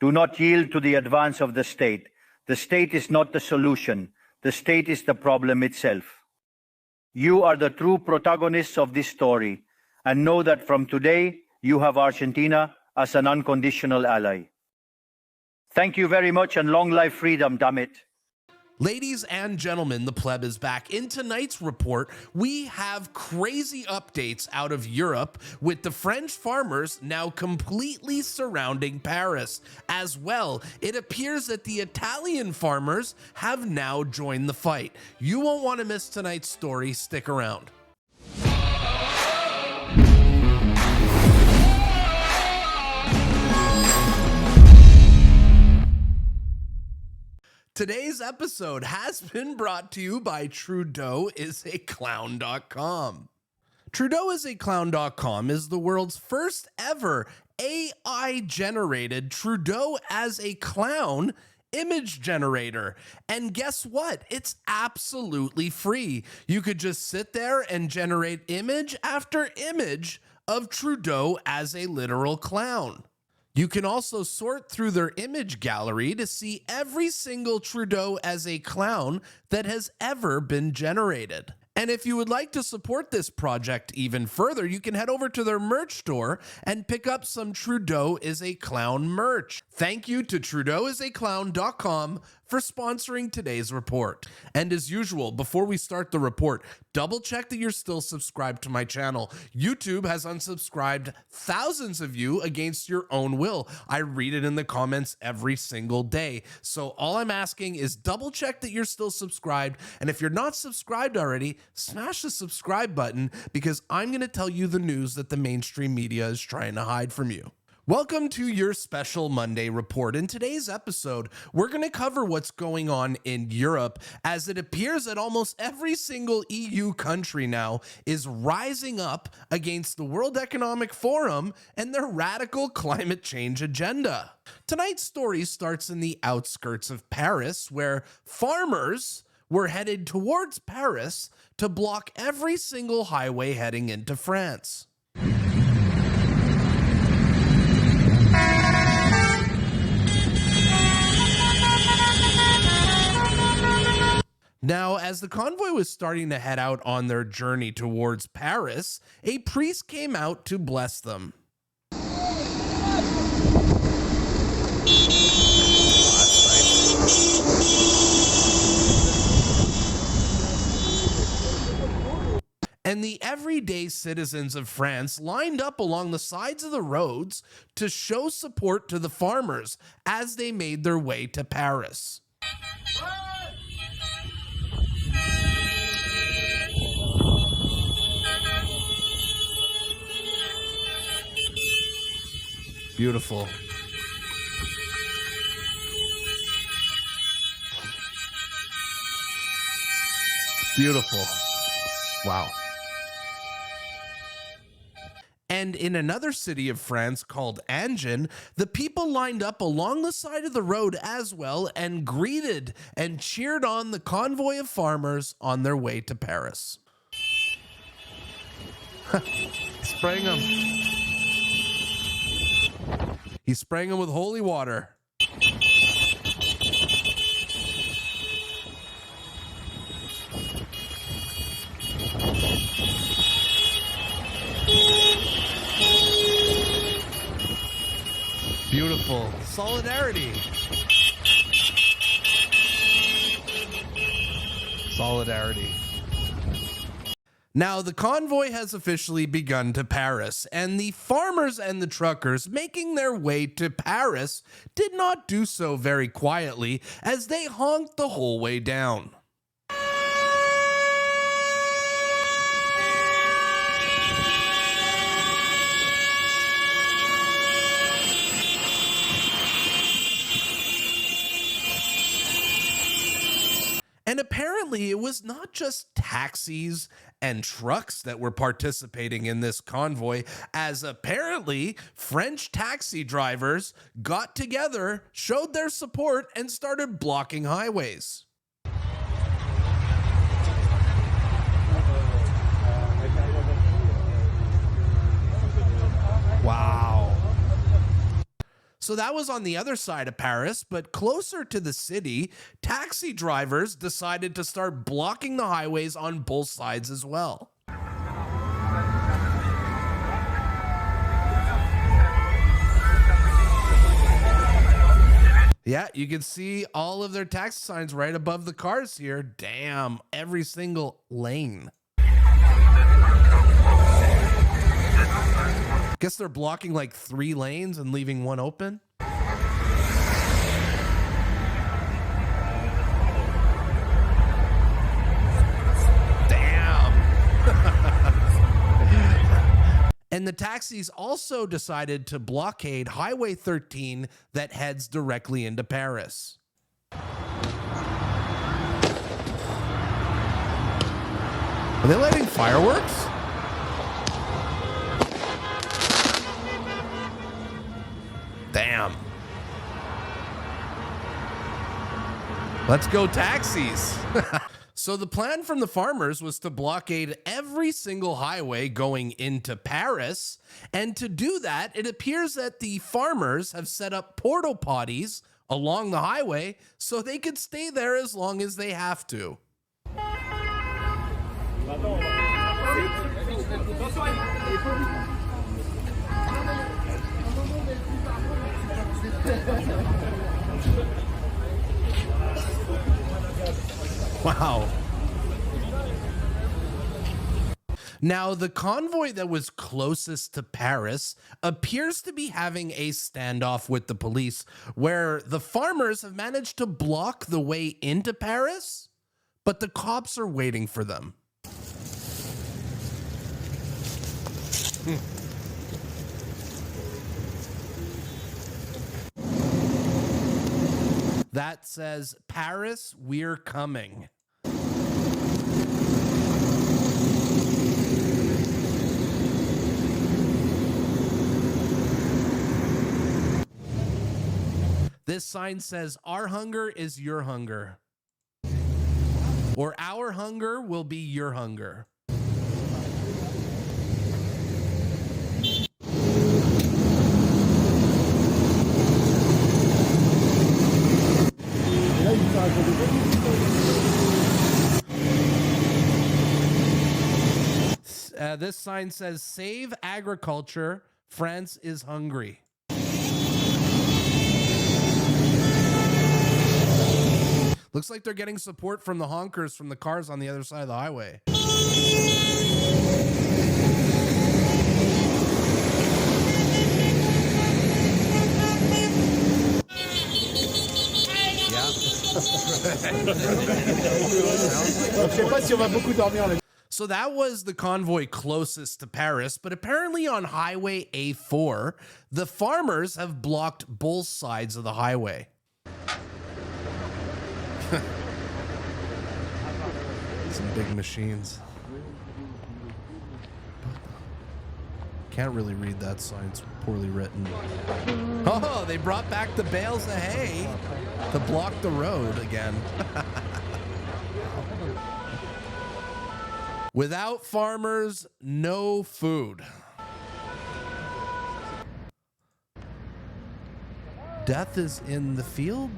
Do not yield to the advance of the state. The state is not the solution. The state is the problem itself. You are the true protagonists of this story, and know that from today, you have Argentina as an unconditional ally. Thank you very much, and long life freedom, damn it. Ladies and gentlemen, the Pleb is back. In tonight's report, we have crazy updates out of Europe, with the French farmers now completely surrounding Paris. As well, it appears that the Italian farmers have now joined the fight. You won't want to miss tonight's story. Stick around. Today's episode has been brought to you by TrudeauIsAClown.com. TrudeauIsAClown.com is the world's first ever AI-generated Trudeau as a clown image generator. And guess what? It's absolutely free. You could just sit there and generate image after image of Trudeau as a literal clown. You can also sort through their image gallery to see every single Trudeau as a clown that has ever been generated. And if you would like to support this project even further, you can head over to their merch store and pick up some Trudeau is a Clown merch. Thank you to TrudeauIsAClown.com for sponsoring today's report. And as usual, before we start the report, double check that you're still subscribed to my channel. YouTube has unsubscribed thousands of you against your own will. I read it in the comments every single day. So all I'm asking is double check that you're still subscribed. And if you're not subscribed already, smash the subscribe button, because I'm going to tell you the news that the mainstream media is trying to hide from you. Welcome to your special Monday report. In today's episode, we're going to cover what's going on in Europe, as it appears that almost every single EU country now is rising up against the World Economic Forum and their radical climate change agenda. Tonight's story starts in the outskirts of Paris, where farmers were headed towards Paris to block every single highway heading into France. Now, as the convoy was starting to head out on their journey towards Paris, a priest came out to bless them. And the everyday citizens of France lined up along the sides of the roads to show support to the farmers as they made their way to Paris. Beautiful. Beautiful. Wow. And in another city of France called Angers, the people lined up along the side of the road as well and greeted and cheered on the convoy of farmers on their way to Paris. Spraying them. He's spraying them with holy water. Beautiful. Solidarity. Solidarity. Now, the convoy has officially begun to Paris, and the farmers and the truckers making their way to Paris did not do so very quietly, as they honked the whole way down. And apparently it was not just taxis and trucks that were participating in this convoy, as apparently French taxi drivers got together, showed their support, and started blocking highways. Wow. So that was on the other side of Paris, but closer to the city, taxi drivers decided to start blocking the highways on both sides as well. Yeah, you can see all of their taxi signs right above the cars here. Damn, every single lane. Guess they're blocking like 3 lanes and leaving one open. Damn. And the taxis also decided to blockade Highway 13 that heads directly into Paris. Are they lighting fireworks? Damn. Let's go taxis. So the plan from the farmers was to blockade every single highway going into Paris. And to do that, it appears that the farmers have set up porta potties along the highway so they could stay there as long as they have to. Wow. Now, the convoy that was closest to Paris appears to be having a standoff with the police, where the farmers have managed to block the way into Paris, but the cops are waiting for them. That says, Paris, we're coming. This sign says, our hunger is your hunger. Or our hunger will be your hunger. This sign says, save agriculture, France is hungry. Looks like they're getting support from the honkers from the cars on the other side of the highway. So that was the convoy closest to Paris, but apparently on Highway A4, the farmers have blocked both sides of the highway. Some big machines. Can't really read that sign, it's poorly written. Oh, they brought back the bales of hay to block the road again. Without farmers, no food. Death is in the field,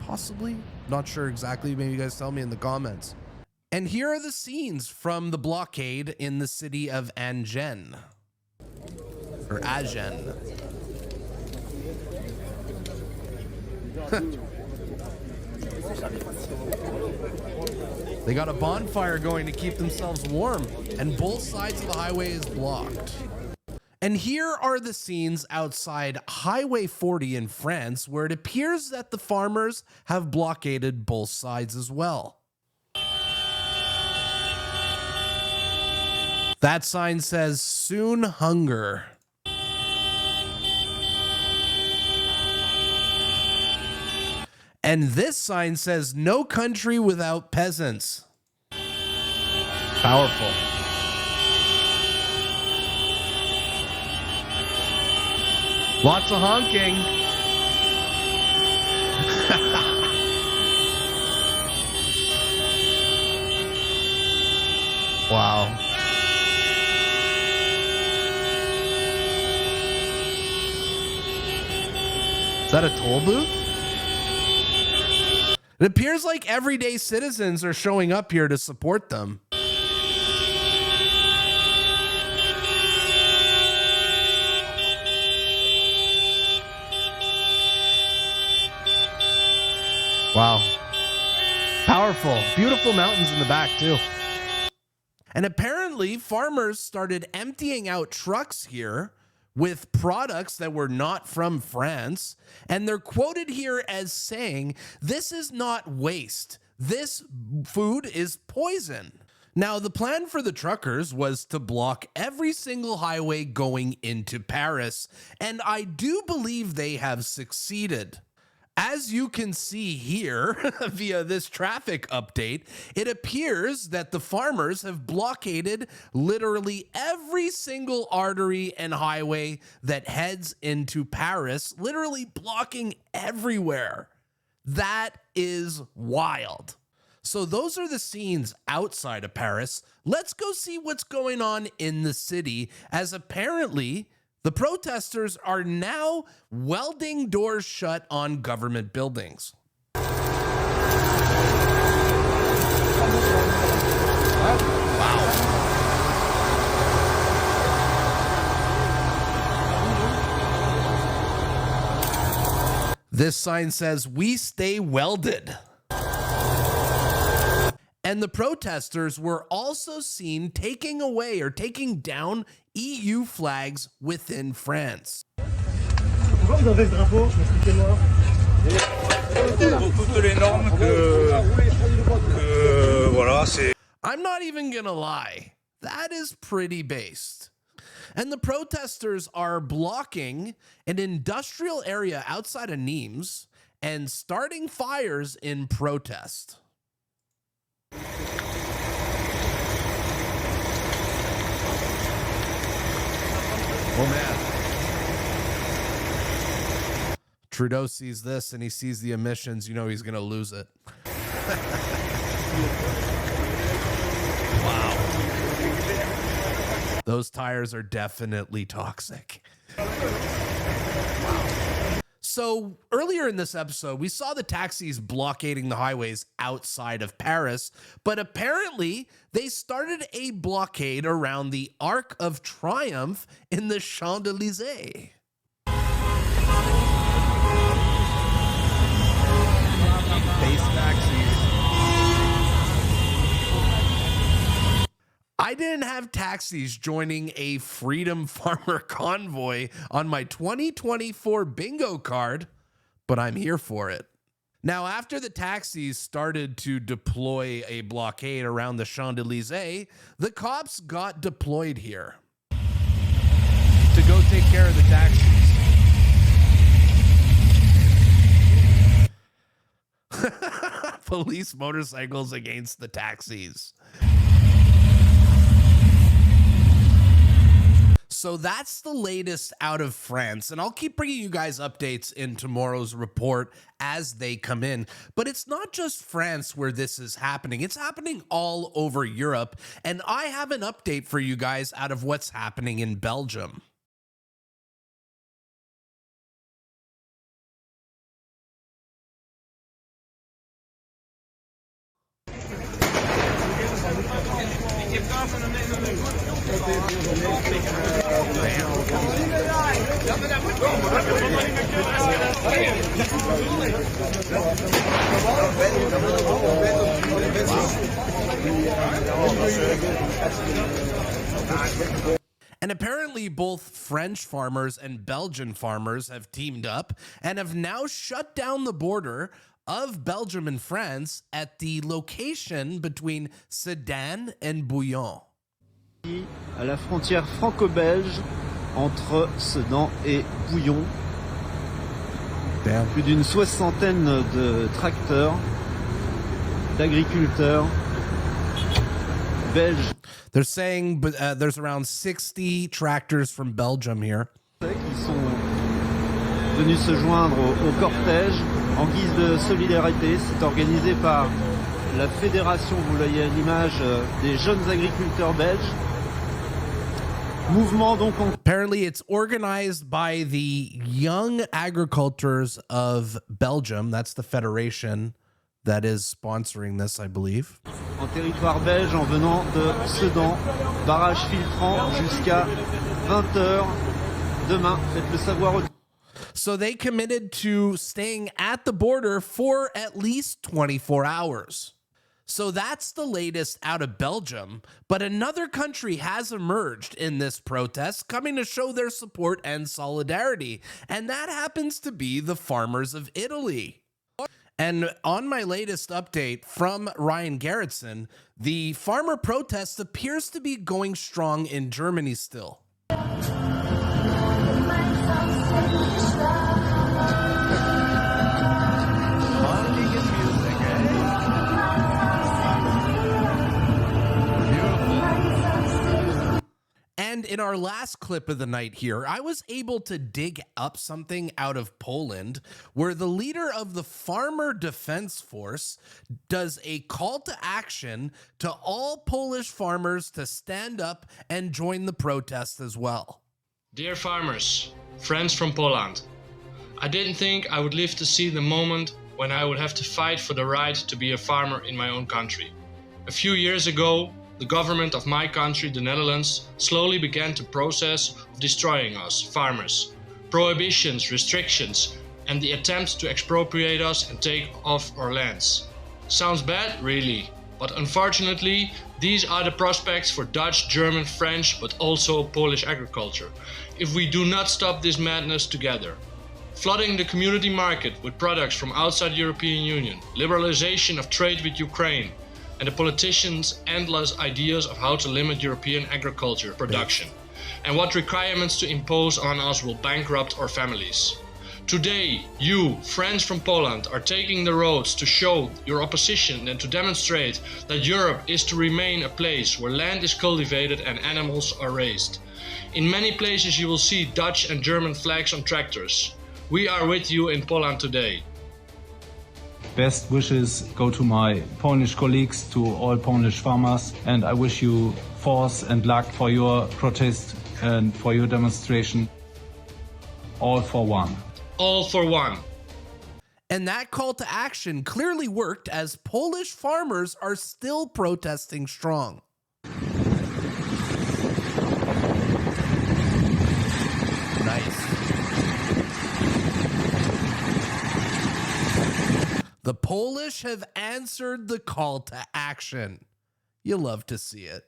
possibly? Not sure exactly. Maybe you guys tell me in the comments. And here are the scenes from the blockade in the city of Agen. Or Agen. They got a bonfire going to keep themselves warm, and both sides of the highway is blocked. And here are the scenes outside Highway 40 in France, where it appears that the farmers have blockaded both sides as well. That sign says, soon hunger. And this sign says, no country without peasants. Powerful. Lots of honking. Wow. that a toll booth? It appears like everyday citizens are showing up here to support them. Wow. Powerful. Beautiful mountains in the back, too. And apparently, farmers started emptying out trucks here with products that were not from France. And they're quoted here as saying, "This is not waste. This food is poison." Now, the plan for the truckers was to block every single highway going into Paris. And I do believe they have succeeded. As you can see here via this traffic update, it appears that the farmers have blockaded literally every single artery and highway that heads into Paris, literally blocking everywhere. That is wild. So those are the scenes outside of Paris. Let's go see what's going on in the city, as apparently the protesters are now welding doors shut on government buildings. Wow. This sign says, "We stay welded." And the protesters were also seen taking away or taking down EU flags within France. Pourquoi vous avez ce drapeau? Expliquez-moi. I'm not even gonna lie, that is pretty based. And the protesters are blocking an industrial area outside of Nimes and starting fires in protest. Oh man. Trudeau sees this and he sees the emissions, you know he's gonna lose it. Wow. Those tires are definitely toxic. So earlier in this episode, we saw the taxis blockading the highways outside of Paris, but apparently they started a blockade around the Arc of Triumph in the Champs-Élysées. Base taxis. I didn't have taxis joining a Freedom Farmer convoy on my 2024 bingo card, but I'm here for it. Now, after the taxis started to deploy a blockade around the Champs-Élysées, the cops got deployed here to go take care of the taxis. Police motorcycles against the taxis. So that's the latest out of France, and I'll keep bringing you guys updates in tomorrow's report as they come in. But it's not just France where this is happening. It's happening all over Europe, and I have an update for you guys out of what's happening in Belgium. And apparently both French farmers and Belgian farmers have teamed up and have now shut down the border of Belgium and France at the location between Sedan and Bouillon. À la frontière franco-belge entre Sedan et Bouillon. Plus d'une soixantaine de tracteurs, d'agriculteurs belges. They're saying there's around 60 tractors from Belgium here. Qui sont venus se joindre au cortège en guise de solidarité. C'est organisé par la fédération, vous voyez à l'image, des jeunes agriculteurs belges. Mouvement donc en Apparently, it's organized by the Young Agricultors of Belgium. That's the federation that is sponsoring this, I believe. territoire belge en venant de Sedan, barrage filtrant jusqu'à 20h demain. Faites-le savoir aux... So they committed to staying at the border for at least 24 hours. So that's the latest out of Belgium, but another country has emerged in this protest, coming to show their support and solidarity, and that happens to be the farmers of Italy. And on my latest update from Ryan Gerritsen, the farmer protest appears to be going strong in Germany still. And in our last clip of the night here, I was able to dig up something out of Poland where the leader of the Farmer Defense Force does a call to action to all Polish farmers to stand up and join the protest as well. Dear farmers, friends from Poland, I didn't think I would live to see the moment when I would have to fight for the right to be a farmer in my own country. A few years ago, the government of my country, the Netherlands, slowly began the process of destroying us, farmers. Prohibitions, restrictions, and the attempt to expropriate us and take off our lands. Sounds bad, really, but unfortunately, these are the prospects for Dutch, German, French, but also Polish agriculture, if we do not stop this madness together. Flooding the community market with products from outside the European Union, liberalization of trade with Ukraine, and the politicians' endless ideas of how to limit European agriculture production and what requirements to impose on us will bankrupt our families. Today, you, friends from Poland, are taking the roads to show your opposition and to demonstrate that Europe is to remain a place where land is cultivated and animals are raised. In many places you will see Dutch and German flags on tractors. We are with you in Poland today. Best wishes go to my Polish colleagues, to all Polish farmers, and I wish you force and luck for your protest and for your demonstration. All for one. All for one. And that call to action clearly worked, as Polish farmers are still protesting strong. Nice. The Polish have answered the call to action. You love to see it.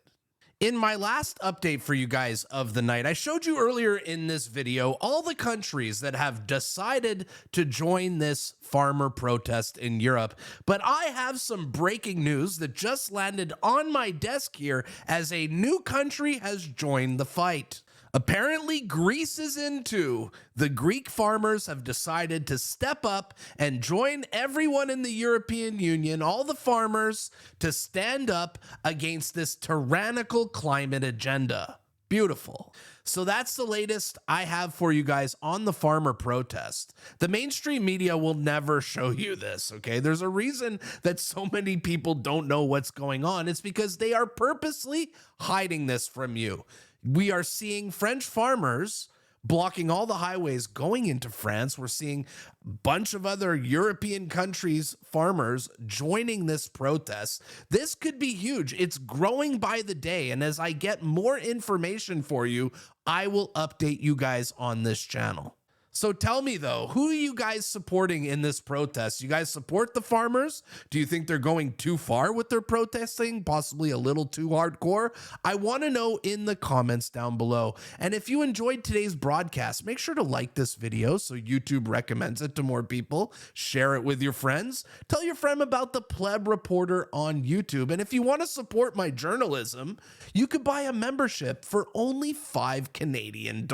In my last update for you guys of the night, I showed you earlier in this video all the countries that have decided to join this farmer protest in Europe. But I have some breaking news that just landed on my desk here, as a new country has joined the fight. Apparently, Greece is in too. The Greek farmers have decided to step up and join everyone in the European Union, all the farmers, to stand up against this tyrannical climate agenda. Beautiful. So that's the latest I have for you guys on the farmer protest. The mainstream media will never show you this, okay? There's a reason that so many people don't know what's going on. It's because they are purposely hiding this from you. We are seeing French farmers blocking all the highways going into France. We're seeing a bunch of other European countries' farmers joining this protest. This could be huge. It's growing by the day. And as I get more information for you, I will update you guys on this channel. So tell me though, who are you guys supporting in this protest? You guys support the farmers? Do you think they're going too far with their protesting? Possibly a little too hardcore? I want to know in the comments down below. And if you enjoyed today's broadcast, make sure to like this video so YouTube recommends it to more people. Share it with your friends. Tell your friend about the Pleb Reporter on YouTube. And if you want to support my journalism, you could buy a membership for only $5 Canadian.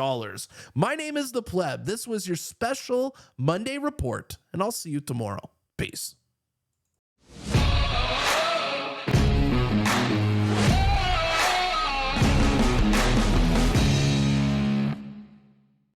My name is the Pleb. This was your special Monday report, and I'll see you tomorrow. Peace.